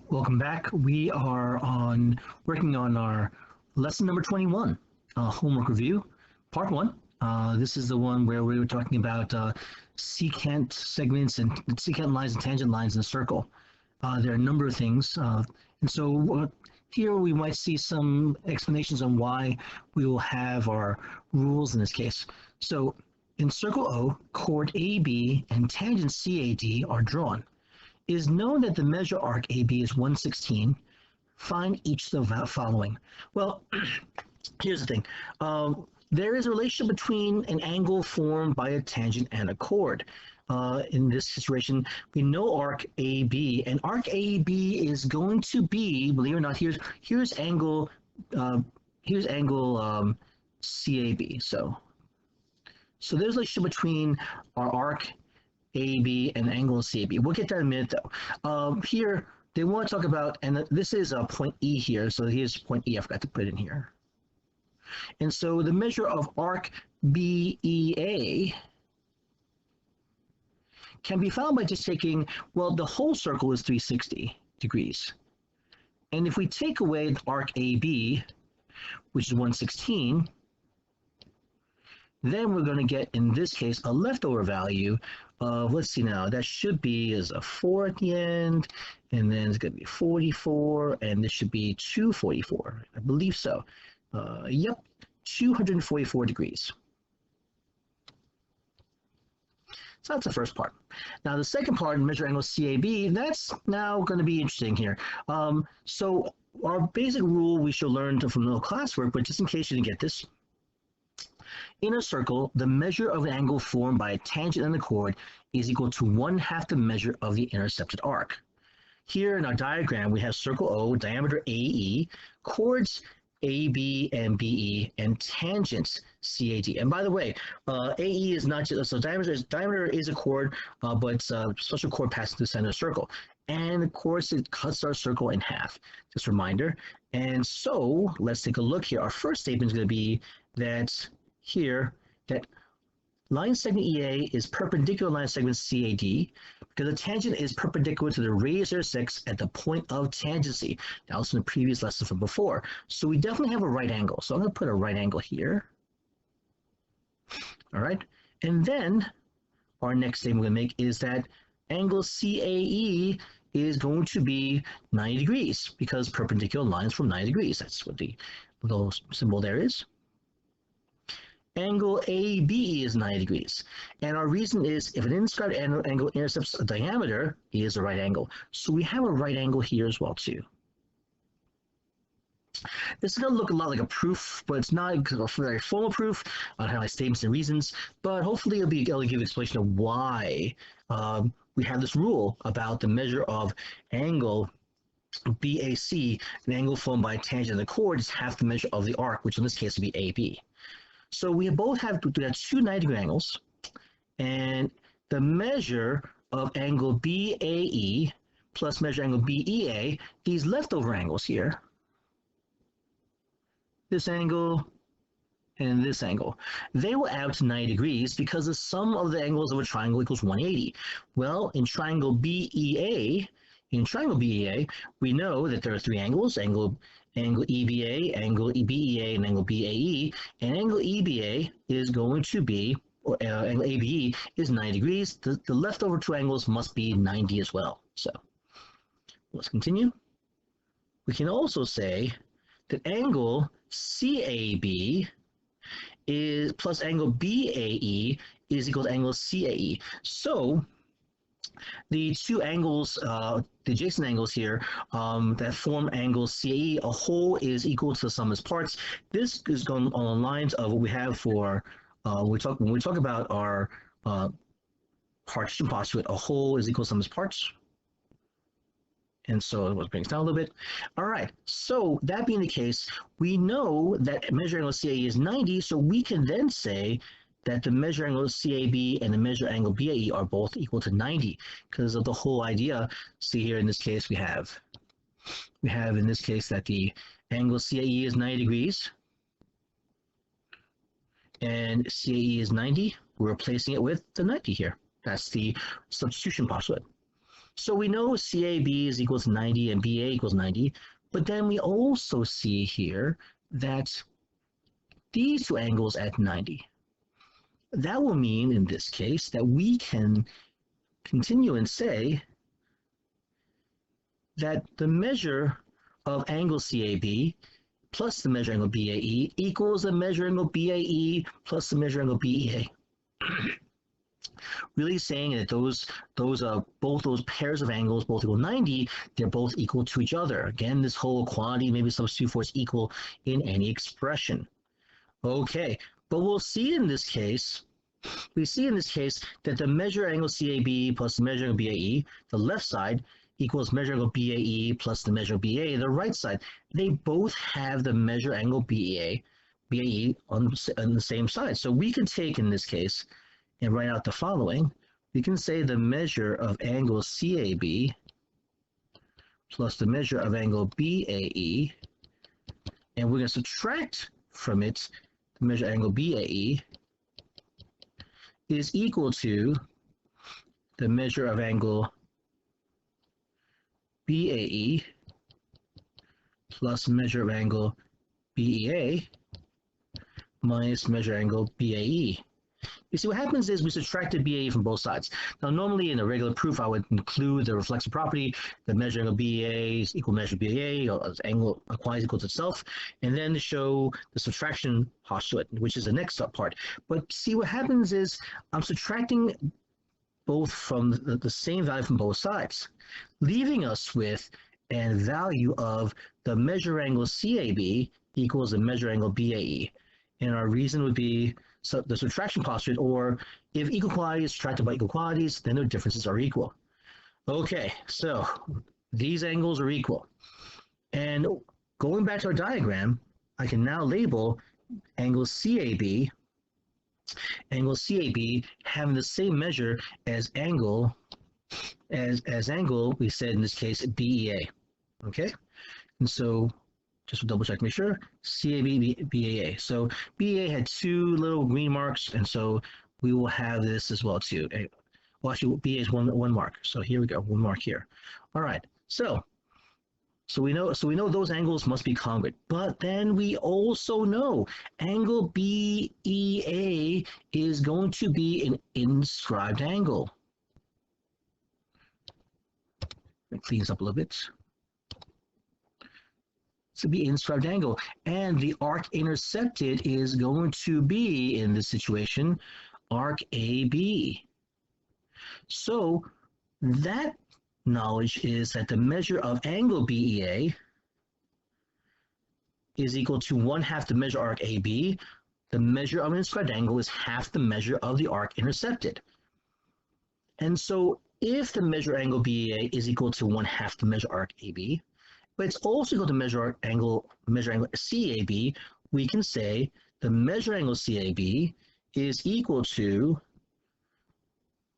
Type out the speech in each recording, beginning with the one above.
Welcome back. We are working on our lesson number 21, homework review, part one. This is the one where we were talking about secant segments and secant lines and tangent lines in a circle. There are a number of things, and so here we might see some explanations on why we will have our rules in this case. So in circle O, chord AB and tangent CAD are drawn. It is known that the measure arc AB is 1/16. Find each of the following. Well, here's the thing. There is a relationship between an angle formed by a tangent and a chord. In this situation, we know arc AB, and arc AB is going to be, believe it or not, here's angle CAB. So there's a relationship between our arc AB and angle CAB. We'll get that in a minute though. Here, they want to talk about, and this is a point E here, so here's point E, I forgot to put it in here. And so the measure of arc BEA can be found by just taking, well, the whole circle is 360 degrees. And if we take away the arc AB, which is 1/16, then we're going to get, in this case, a leftover value of, let's see now, that should be is a 4 at the end, and then it's going to be 44, and this should be 244. I believe so. Yep, 244 degrees. So that's the first part. Now the second part, measure angle CAB, that's now going to be interesting here. So our basic rule we should learn from the classwork, but just in case you didn't get this, in a circle, the measure of an angle formed by a tangent and the chord is equal to 1/2 the measure of the intercepted arc. Here in our diagram, we have circle O, diameter AE, chords AB and BE, and tangents CAD. And by the way, AE is not just, so diameter is a chord, but it's a special chord passing through the center of the circle. And of course, it cuts our circle in half. Just a reminder. And so let's take a look here. Our first statement is going to be that here, that line segment EA is perpendicular line segment CAD because the tangent is perpendicular to the radius of 6 at the point of tangency. That was in the previous lesson from before. So we definitely have a right angle. So I'm going to put a right angle here. All right. And then our next statement we're going to make is that angle CAE is going to be 90 degrees because perpendicular lines from 90 degrees. That's what the little symbol there is. Angle AB is 90 degrees. And our reason is if an inscribed angle intercepts a diameter, it is a right angle. So we have a right angle here as well too. This is going to look a lot like a proof, but it's not a very formal proof on how I statements and reasons, but hopefully it'll be able to give an explanation of why we have this rule about the measure of angle BAC, an angle formed by a tangent and the chord is half the measure of the arc, which in this case would be AB. So we both have two 90-degree angles, and the measure of angle BAE plus measure angle BEA, these leftover angles here, this angle and this angle, they will add to 90 degrees because the sum of the angles of a triangle equals 180. Well, in triangle BEA, we know that there are three angles, angle EBA, angle BEA, and angle BAE, and angle EBA is going to be, or angle ABE is 90 degrees. The leftover two angles must be 90 as well. So let's continue. We can also say that angle CAB is plus angle BAE is equal to angle CAE. So the two angles, the adjacent angles here that form angle CAE, a whole is equal to the sum of its parts. This is going on the lines of what we have for when we talk about our partition postulate. A whole is equal to the sum of its parts. And so let's bring it down a little bit. All right, so that being the case, we know that measure angle CAE is 90, so we can then say that the measure angle CAB and the measure angle BAE are both equal to 90 because of the whole idea. See here in this case, we have in this case that the angle CAE is 90 degrees and CAE is 90. We're replacing it with the 90 here. That's the substitution postulate. So we know CAB is equal to 90 and BA equals 90, but then we also see here that these two angles at 90. That will mean, in this case, that we can continue and say that the measure of angle CAB plus the measure angle BAE equals the measure angle BAE plus the measure angle BEA. Really saying that both those pairs of angles both equal 90, they're both equal to each other. Again, this whole quantity maybe substitute for is equal in any expression. Okay, but we'll see in this case, that the measure angle CAB plus the measure angle BAE, the left side, equals measure angle BAE plus the measure BA, the right side. They both have the measure angle BAE on the same side. So we can take, in this case, and write out the following. We can say the measure of angle CAB plus the measure of angle BAE, and we're going to subtract from it the measure angle BAE is equal to the measure of angle BAE plus measure of angle BEA minus measure angle BAE. You see, what happens is we subtracted BAE from both sides. Now, normally in a regular proof, I would include the reflexive property, the measure angle BEA is equal measure BA, or angle quantity equal to itself, and then show the subtraction postulate, which is the next part. But see, what happens is I'm subtracting both from the same value from both sides, leaving us with a value of the measure angle CAB equals the measure angle BAE. And our reason would be the subtraction postulate, or if equal quantities subtracted by equal quantities, then their differences are equal. Okay, so these angles are equal. And going back to our diagram, I can now label angle CAB having the same measure as angle, we said in this case, BEA. Okay, and so just to double check, make sure, CAB, BAA. So BAA had two little green marks, and so we will have this as well too. Well, actually, BA is one mark. So here we go, one mark here. All right, so we know those angles must be congruent, but then we also know angle BEA is going to be an inscribed angle. It cleans up a little bit. To be inscribed angle, and the arc intercepted is going to be, in this situation, arc AB. So that knowledge is that the measure of angle BEA is equal to 1/2 the measure arc AB. The measure of an inscribed angle is half the measure of the arc intercepted. And so if the measure angle BEA is equal to 1/2 the measure arc AB, but it's also equal to measure angle CAB, we can say the measure angle CAB is equal to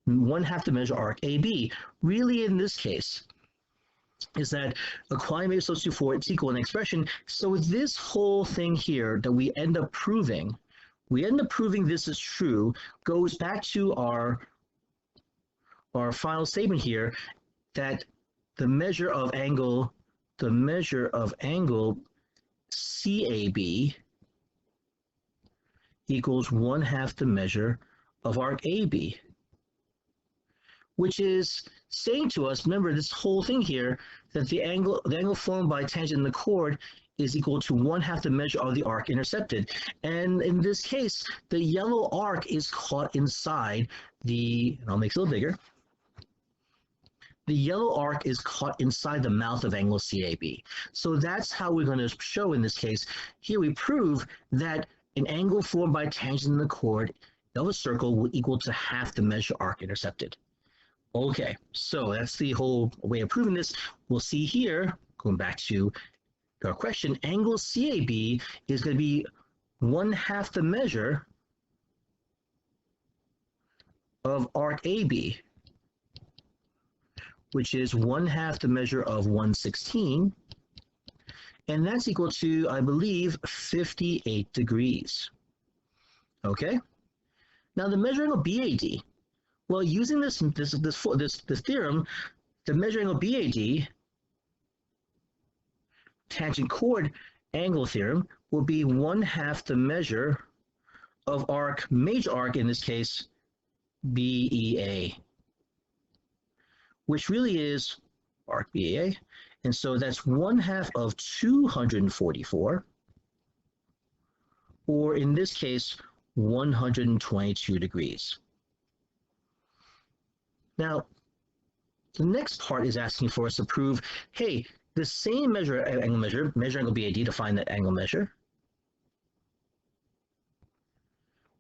1/2 the measure arc AB. Really, in this case, is that a quantity may be substituted for its equal in an expression. So this whole thing here that we end up proving this is true, goes back to our final statement here, that the measure of angle CAB equals 1/2 the measure of arc AB, which is saying to us, remember this whole thing here, that the angle formed by tangent in the chord is equal to 1/2 the measure of the arc intercepted. And in this case, the yellow arc is caught inside and I'll make it a little bigger. The yellow arc is caught inside the mouth of angle CAB. So that's how we're going to show in this case. Here we prove that an angle formed by tangent in the chord of a circle will equal to 1/2 the measure arc intercepted. Okay, so that's the whole way of proving this. We'll see here, going back to our question, angle CAB is going to be 1/2 the measure of arc AB, which is 1/2 the measure of 1/16, and that's equal to, I believe, 58 degrees. Okay. Now the measure angle BAD. Well, using this theorem, the measure angle BAD, tangent chord angle theorem, will be 1/2 the measure of arc, major arc in this case, BEA, which really is arc BEA. And so that's 1/2 of 244, or in this case, 122 degrees. Now, the next part is asking for us to prove, hey, the same measure angle BAD, to find that angle measure,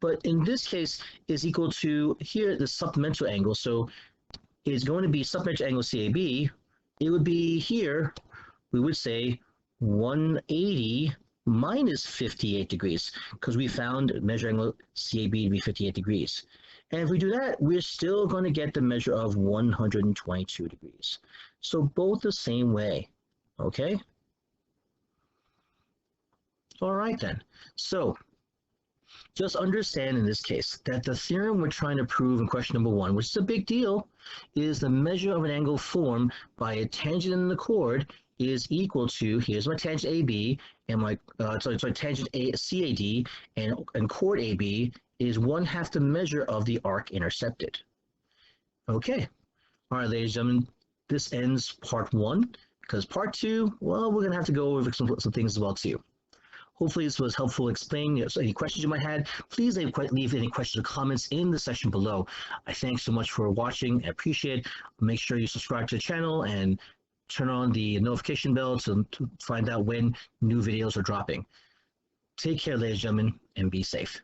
but in this case is equal to here the supplemental angle. So it's going to be supplemental angle CAB. It would be here, we would say 180 minus 58 degrees, because we found measure angle CAB to be 58 degrees. And if we do that, we're still going to get the measure of 122 degrees. So both the same way, okay? All right then. So just understand in this case that the theorem we're trying to prove in question number 1, which is a big deal, is the measure of an angle formed by a tangent in the chord is equal to, here's my tangent AB, and my tangent CAD and chord AB is 1/2 the measure of the arc intercepted. Okay. All right, ladies and gentlemen, this ends part 1, because part 2, well, we're going to have to go over some things as well too. Hopefully this was helpful explaining any questions you might have. Please leave any questions or comments in the section below. I thank so much for watching. I appreciate it. Make sure you subscribe to the channel and turn on the notification bell to find out when new videos are dropping. Take care, ladies and gentlemen, and be safe.